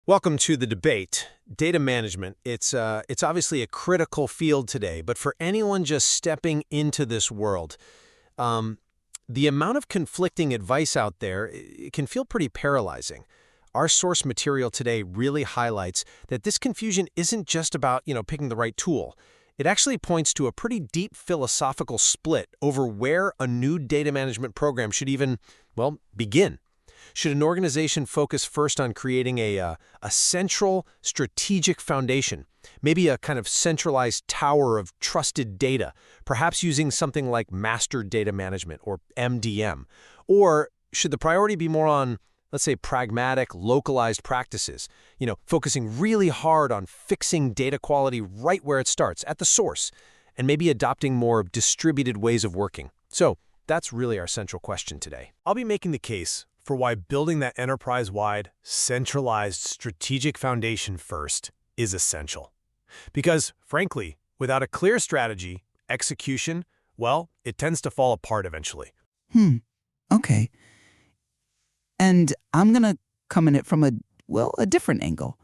Welcome to the debate. Data management, it's obviously a critical field today, but for anyone just stepping into this world, the amount of conflicting advice out there it can feel pretty paralyzing. Our source material today really highlights that this confusion isn't just about, picking the right tool. It actually points to a pretty deep philosophical split over where a new data management program should even, begin. Should an organization focus first on creating a central strategic foundation, maybe a kind of centralized tower of trusted data, perhaps using something like master data management or MDM? Or should the priority be more on, let's say, pragmatic, localized practices, focusing really hard on fixing data quality right where it starts, at the source, and maybe adopting more distributed ways of working? So that's really our central question today. I'll be making the case for why building that enterprise-wide, centralized strategic foundation first is essential. Because, frankly, without a clear strategy, execution, it tends to fall apart eventually. Okay. And I'm going to come in it from a different angle.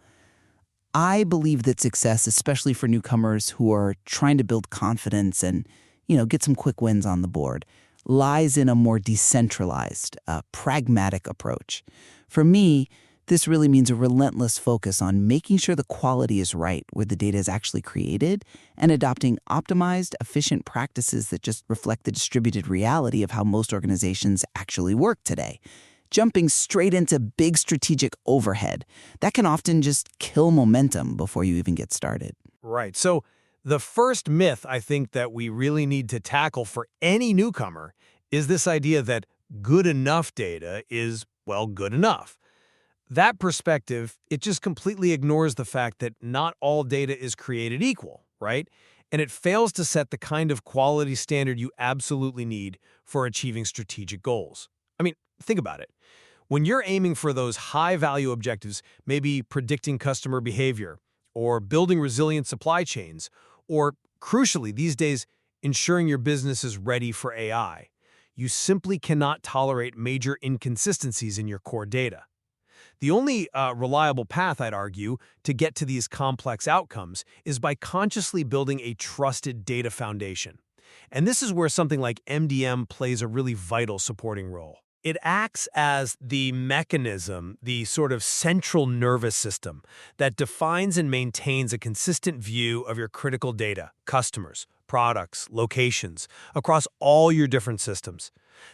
I believe that success, especially for newcomers who are trying to build confidence and, get some quick wins on the board, lies in a more decentralized, pragmatic approach. For me, this really means a relentless focus on making sure the quality is right where the data is actually created and adopting optimized, efficient practices that just reflect the distributed reality of how most organizations actually work today. Jumping straight into big strategic overhead, that can often just kill momentum before you even get started. Right. So the first myth I think that we really need to tackle for any newcomer is this idea that good enough data is, good enough. That perspective, it just completely ignores the fact that not all data is created equal, right? And it fails to set the kind of quality standard you absolutely need for achieving strategic goals. I mean, think about it. When you're aiming for those high-value objectives, maybe predicting customer behavior, or building resilient supply chains, or, crucially these days, ensuring your business is ready for AI, you simply cannot tolerate major inconsistencies in your core data. The only reliable path, I'd argue, to get to these complex outcomes is by consciously building a trusted data foundation. And this is where something like MDM plays a really vital supporting role. It acts as the mechanism, the sort of central nervous system that defines and maintains a consistent view of your critical data, customers, products, locations, across all your different systems.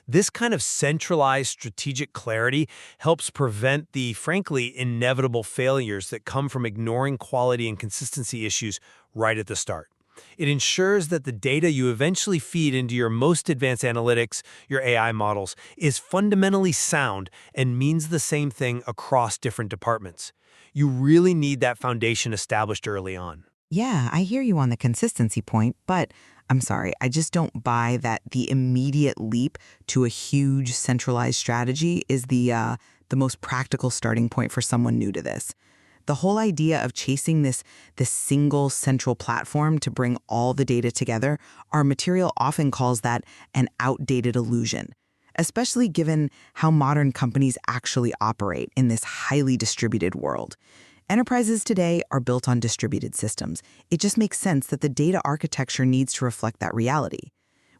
This kind of centralized strategic clarity helps prevent the, frankly, inevitable failures that come from ignoring quality and consistency issues right at the start. It ensures that the data you eventually feed into your most advanced analytics, your AI models, is fundamentally sound and means the same thing across different departments. You really need that foundation established early on. Yeah, I hear you on the consistency point, but I'm sorry, I just don't buy that the immediate leap to a huge centralized strategy is the most practical starting point for someone new to this. The whole idea of chasing this single central platform to bring all the data together, our material often calls that an outdated illusion, especially given how modern companies actually operate in this highly distributed world. Enterprises today are built on distributed systems. It just makes sense that the data architecture needs to reflect that reality.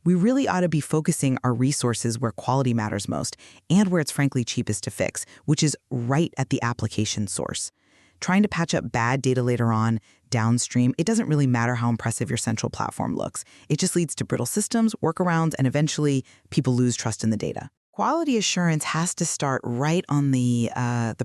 We really ought to be focusing our resources where quality matters most and where it's frankly cheapest to fix, which is right at the application source. Trying to patch up bad data later on, downstream, it doesn't really matter how impressive your central platform looks. It just leads to brittle systems, workarounds, and eventually people lose trust in the data. Quality assurance has to start right on the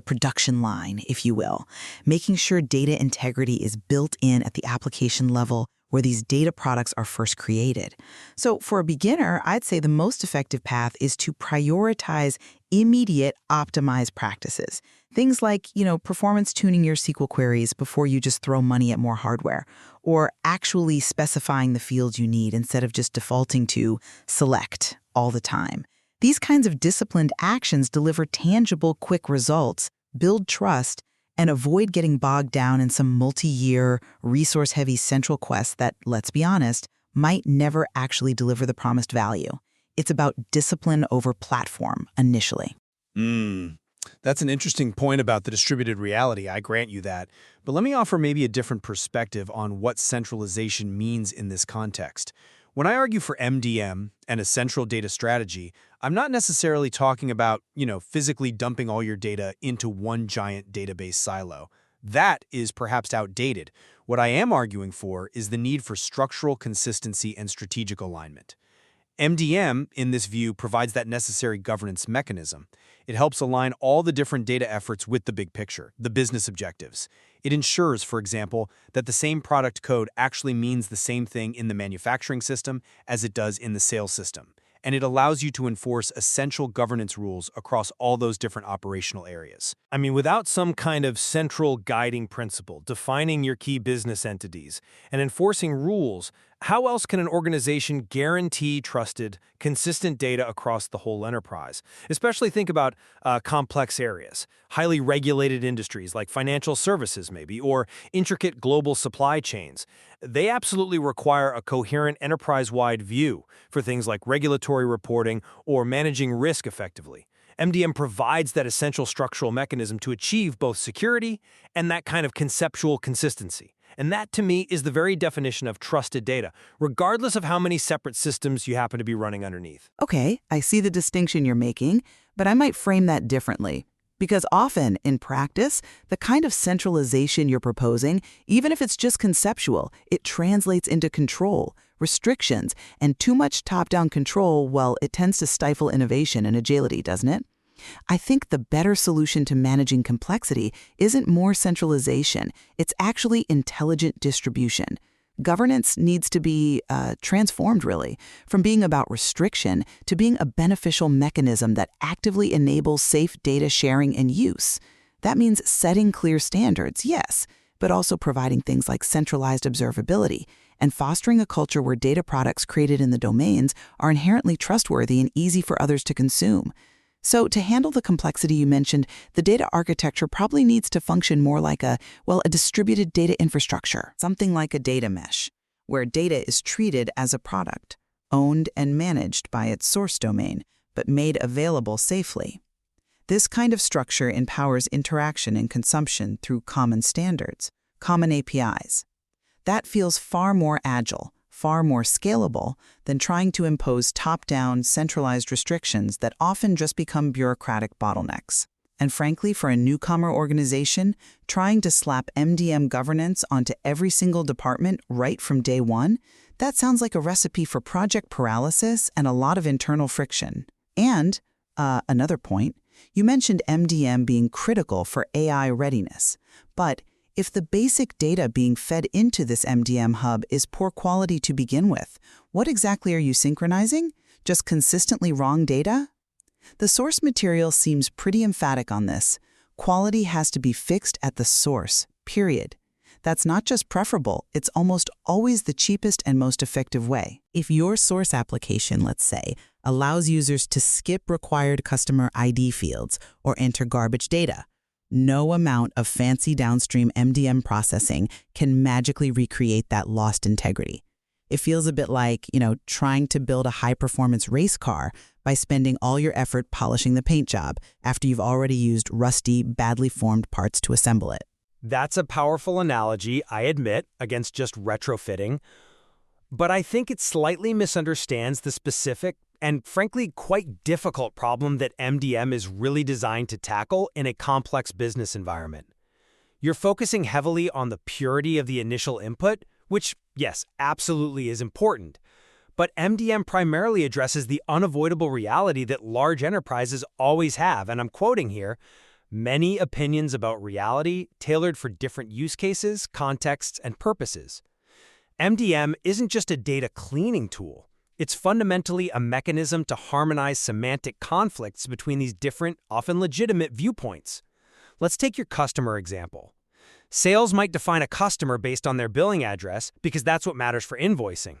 production line, if you will, making sure data integrity is built in at the application level where these data products are first created. So for a beginner, I'd say the most effective path is to prioritize immediate optimized practices. Things like, performance tuning your SQL queries before you just throw money at more hardware, or actually specifying the fields you need instead of just defaulting to select all the time. These kinds of disciplined actions deliver tangible, quick results, build trust, and avoid getting bogged down in some multi-year, resource-heavy central quest that, let's be honest, might never actually deliver the promised value. It's about discipline over platform initially. That's an interesting point about the distributed reality, I grant you that. But let me offer maybe a different perspective on what centralization means in this context. When I argue for MDM and a central data strategy, I'm not necessarily talking about, physically dumping all your data into one giant database silo. That is perhaps outdated. What I am arguing for is the need for structural consistency and strategic alignment. MDM, in this view, provides that necessary governance mechanism. It helps align all the different data efforts with the big picture, the business objectives. It ensures, for example, that the same product code actually means the same thing in the manufacturing system as it does in the sales system. And it allows you to enforce essential governance rules across all those different operational areas. I mean, without some kind of central guiding principle, defining your key business entities, and enforcing rules, how else can an organization guarantee trusted, consistent data across the whole enterprise? Especially think about complex areas, highly regulated industries like financial services maybe, or intricate global supply chains. They absolutely require a coherent enterprise-wide view for things like regulatory reporting or managing risk effectively. MDM provides that essential structural mechanism to achieve both security and that kind of conceptual consistency. And that, to me, is the very definition of trusted data, regardless of how many separate systems you happen to be running underneath. Okay, I see the distinction you're making, but I might frame that differently. Because often, in practice, the kind of centralization you're proposing, even if it's just conceptual, it translates into control, restrictions, and too much top-down control, well, it tends to stifle innovation and agility, doesn't it? I think the better solution to managing complexity isn't more centralization, it's actually intelligent distribution. Governance needs to be transformed, really, from being about restriction to being a beneficial mechanism that actively enables safe data sharing and use. That means setting clear standards, yes, but also providing things like centralized observability and fostering a culture where data products created in the domains are inherently trustworthy and easy for others to consume. So to handle the complexity you mentioned, the data architecture probably needs to function more like a distributed data infrastructure, something like a data mesh, where data is treated as a product, owned and managed by its source domain, but made available safely. This kind of structure empowers interaction and consumption through common standards, common APIs. That feels far more agile, far more scalable than trying to impose top-down, centralized restrictions that often just become bureaucratic bottlenecks. And frankly, for a newcomer organization, trying to slap MDM governance onto every single department right from day one, that sounds like a recipe for project paralysis and a lot of internal friction. And, another point, you mentioned MDM being critical for AI readiness, but if the basic data being fed into this MDM hub is poor quality to begin with, what exactly are you synchronizing? Just consistently wrong data? The source material seems pretty emphatic on this. Quality has to be fixed at the source, period. That's not just preferable, it's almost always the cheapest and most effective way. If your source application, let's say, allows users to skip required customer ID fields or enter garbage data, no amount of fancy downstream MDM processing can magically recreate that lost integrity. It feels a bit like, trying to build a high-performance race car by spending all your effort polishing the paint job after you've already used rusty, badly formed parts to assemble it. That's a powerful analogy, I admit, against just retrofitting. But I think it slightly misunderstands the specific and frankly quite difficult problem that MDM is really designed to tackle in a complex business environment. You're focusing heavily on the purity of the initial input, which, yes, absolutely is important. But MDM primarily addresses the unavoidable reality that large enterprises always have, and I'm quoting here, many opinions about reality tailored for different use cases, contexts, and purposes. MDM isn't just a data cleaning tool. It's fundamentally a mechanism to harmonize semantic conflicts between these different, often legitimate viewpoints. Let's take your customer example. Sales might define a customer based on their billing address because that's what matters for invoicing.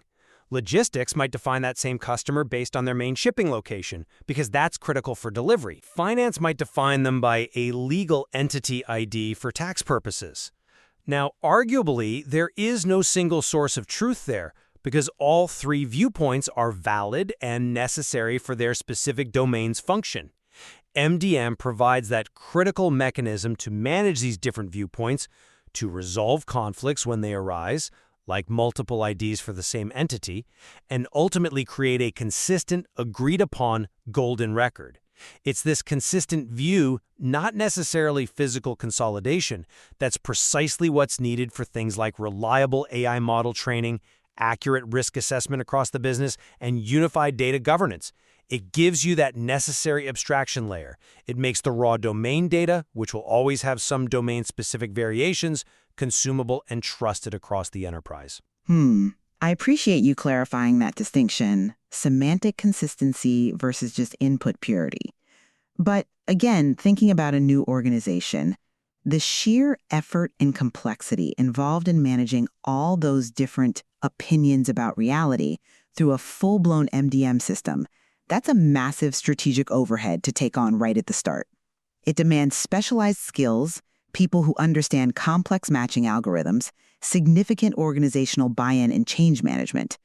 Logistics might define that same customer based on their main shipping location because that's critical for delivery. Finance might define them by a legal entity ID for tax purposes. Now, arguably, there is no single source of truth there, because all three viewpoints are valid and necessary for their specific domain's function. MDM provides that critical mechanism to manage these different viewpoints, to resolve conflicts when they arise, like multiple IDs for the same entity, and ultimately create a consistent, agreed-upon golden record. It's this consistent view, not necessarily physical consolidation, that's precisely what's needed for things like reliable AI model training, accurate risk assessment across the business, and unified data governance. It gives you that necessary abstraction layer. It makes the raw domain data, which will always have some domain-specific variations, consumable and trusted across the enterprise. I appreciate you clarifying that distinction, semantic consistency versus just input purity. But again, thinking about a new organization, the sheer effort and complexity involved in managing all those different opinions about reality through a full-blown MDM system, that's a massive strategic overhead to take on right at the start. It demands specialized skills, people who understand complex matching algorithms, significant organizational buy-in and change management.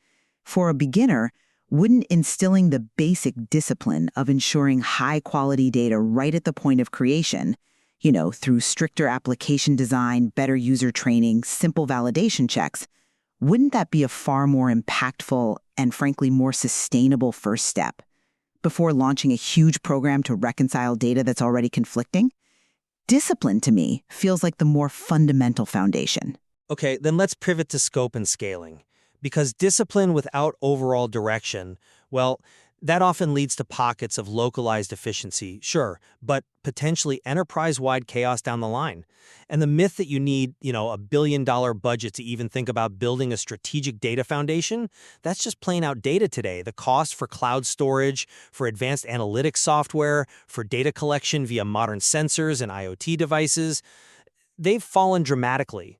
For a beginner, wouldn't instilling the basic discipline of ensuring high-quality data right at the point of creation, through stricter application design, better user training, simple validation checks, wouldn't that be a far more impactful and frankly more sustainable first step before launching a huge program to reconcile data that's already conflicting? Discipline, to me, feels like the more fundamental foundation. Okay, then let's pivot to scope and scaling. Because discipline without overall direction, well, that often leads to pockets of localized efficiency, sure, but potentially enterprise-wide chaos down the line. And the myth that you need, $1 billion budget to even think about building a strategic data foundation, that's just plain outdated today. The cost for cloud storage, for advanced analytics software, for data collection via modern sensors and IoT devices, they've fallen dramatically.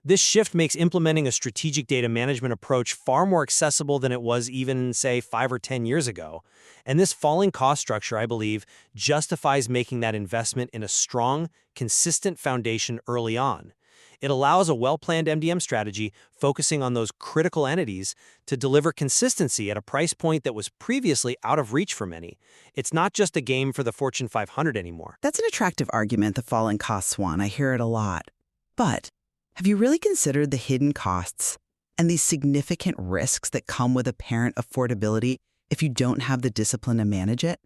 This shift makes implementing a strategic data management approach far more accessible than it was even, say, 5 or 10 years ago. And this falling cost structure, I believe, justifies making that investment in a strong, consistent foundation early on. It allows a well-planned MDM strategy focusing on those critical entities to deliver consistency at a price point that was previously out of reach for many. It's not just a game for the Fortune 500 anymore. That's an attractive argument, the falling costs one. I hear it a lot. But have you really considered the hidden costs and these significant risks that come with apparent affordability if you don't have the discipline to manage it?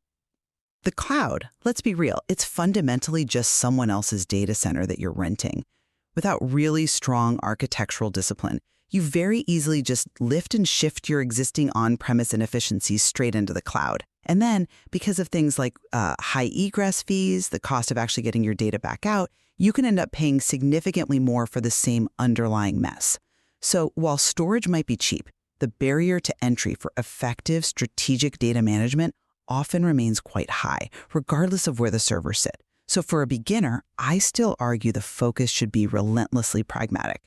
The cloud, let's be real, it's fundamentally just someone else's data center that you're renting. Without really strong architectural discipline, you very easily just lift and shift your existing on-premise inefficiencies straight into the cloud. And then, because of things like high egress fees, the cost of actually getting your data back out, you can end up paying significantly more for the same underlying mess. So while storage might be cheap, the barrier to entry for effective strategic data management often remains quite high, regardless of where the servers sit. So for a beginner, I still argue the focus should be relentlessly pragmatic.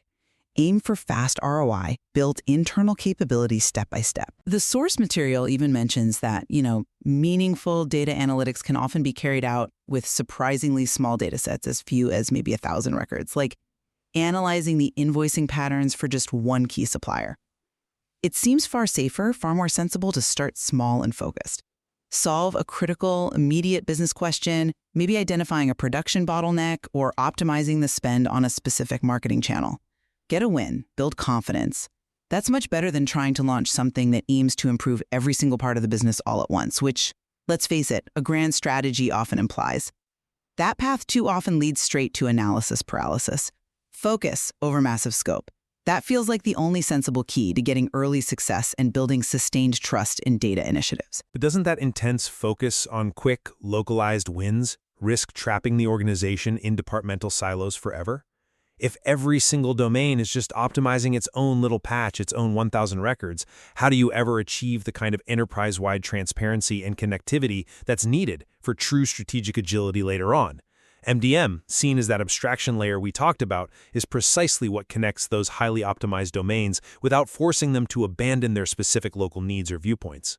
Aim for fast ROI, build internal capabilities step by step. The source material even mentions that, meaningful data analytics can often be carried out with surprisingly small data sets, as few as maybe 1,000 records, like analyzing the invoicing patterns for just one key supplier. It seems far safer, far more sensible to start small and focused. Solve a critical, immediate business question, maybe identifying a production bottleneck or optimizing the spend on a specific marketing channel. Get a win, build confidence. That's much better than trying to launch something that aims to improve every single part of the business all at once, which, let's face it, a grand strategy often implies. That path too often leads straight to analysis paralysis. Focus over massive scope. That feels like the only sensible key to getting early success and building sustained trust in data initiatives. But doesn't that intense focus on quick, localized wins risk trapping the organization in departmental silos forever? If every single domain is just optimizing its own little patch, its own 1,000 records, how do you ever achieve the kind of enterprise-wide transparency and connectivity that's needed for true strategic agility later on? MDM, seen as that abstraction layer we talked about, is precisely what connects those highly optimized domains without forcing them to abandon their specific local needs or viewpoints.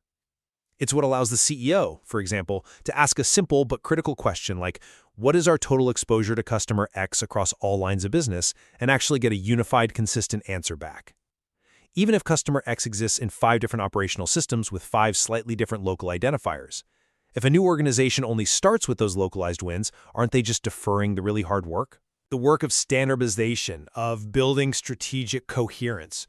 It's what allows the CEO, for example, to ask a simple but critical question like, what is our total exposure to customer X across all lines of business, and actually get a unified, consistent answer back. Even if customer X exists in 5 different operational systems with 5 slightly different local identifiers. If a new organization only starts with those localized wins, aren't they just deferring the really hard work? The work of standardization, of building strategic coherence,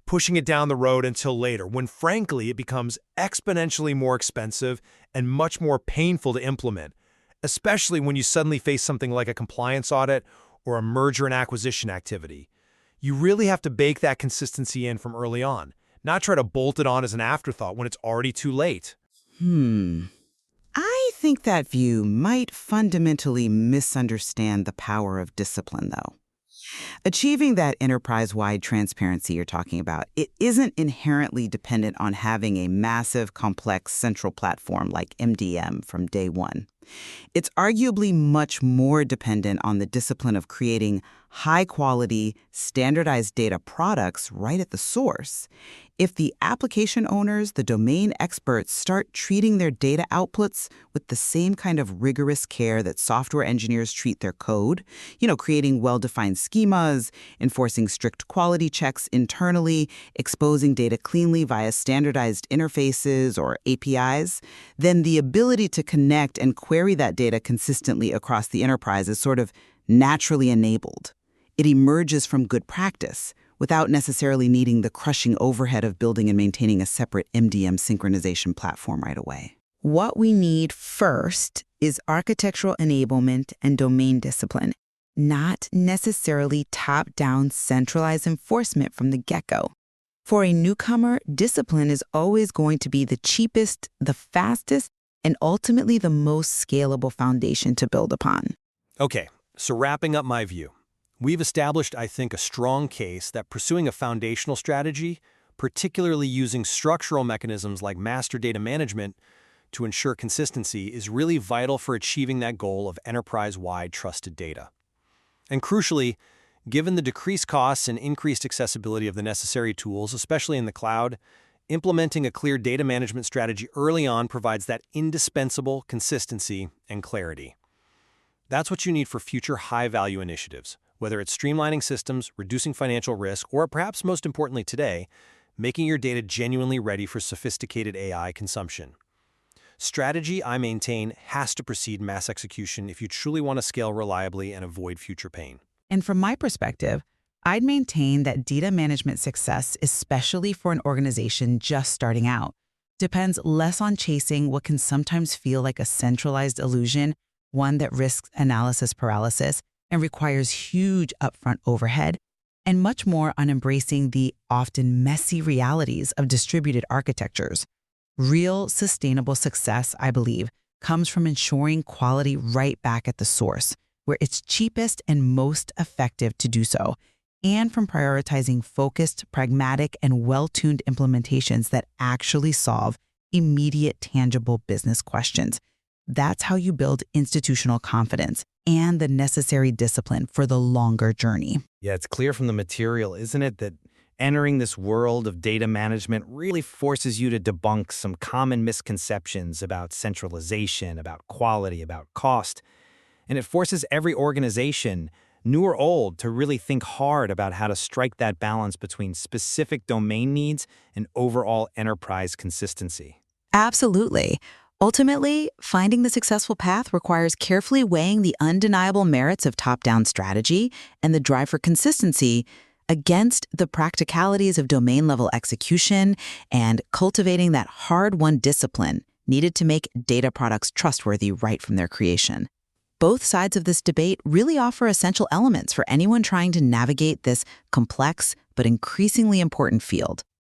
pushing it down the road until later, when frankly it becomes exponentially more expensive and much more painful to implement, especially when you suddenly face something like a compliance audit or a merger and acquisition activity. You really have to bake that consistency in from early on, not try to bolt it on as an afterthought when it's already too late. I think that view might fundamentally misunderstand the power of discipline, though. Achieving that enterprise-wide transparency you're talking about, it isn't inherently dependent on having a massive, complex central platform like MDM from day one. It's arguably much more dependent on the discipline of creating high-quality, standardized data products right at the source. If the application owners, the domain experts, start treating their data outputs with the same kind of rigorous care that software engineers treat their code, creating well-defined schemas, enforcing strict quality checks internally, exposing data cleanly via standardized interfaces or APIs, then the ability to connect and query that data consistently across the enterprise is sort of naturally enabled. It emerges from good practice without necessarily needing the crushing overhead of building and maintaining a separate MDM synchronization platform right away. What we need first is architectural enablement and domain discipline, not necessarily top-down centralized enforcement from the get-go. For a newcomer, discipline is always going to be the cheapest, the fastest, and ultimately the most scalable foundation to build upon. Okay, so wrapping up my view. We've established, I think, a strong case that pursuing a foundational strategy, particularly using structural mechanisms like master data management to ensure consistency, is really vital for achieving that goal of enterprise-wide trusted data. And crucially, given the decreased costs and increased accessibility of the necessary tools, especially in the cloud, implementing a clear data management strategy early on provides that indispensable consistency and clarity. That's what you need for future high-value initiatives, whether it's streamlining systems, reducing financial risk, or perhaps most importantly today, making your data genuinely ready for sophisticated AI consumption. Strategy, I maintain, has to precede mass execution if you truly want to scale reliably and avoid future pain. And from my perspective, I'd maintain that data management success, especially for an organization just starting out, depends less on chasing what can sometimes feel like a centralized illusion, one that risks analysis paralysis and requires huge upfront overhead, and much more on embracing the often messy realities of distributed architectures. Real, sustainable success, I believe, comes from ensuring quality right back at the source, where it's cheapest and most effective to do so, and from prioritizing focused, pragmatic, and well-tuned implementations that actually solve immediate, tangible business questions. That's how you build institutional confidence and the necessary discipline for the longer journey. Yeah, it's clear from the material, isn't it, that entering this world of data management really forces you to debunk some common misconceptions about centralization, about quality, about cost. And it forces every organization, new or old, to really think hard about how to strike that balance between specific domain needs and overall enterprise consistency. Absolutely. Ultimately, finding the successful path requires carefully weighing the undeniable merits of top-down strategy and the drive for consistency against the practicalities of domain-level execution and cultivating that hard-won discipline needed to make data products trustworthy right from their creation. Both sides of this debate really offer essential elements for anyone trying to navigate this complex but increasingly important field.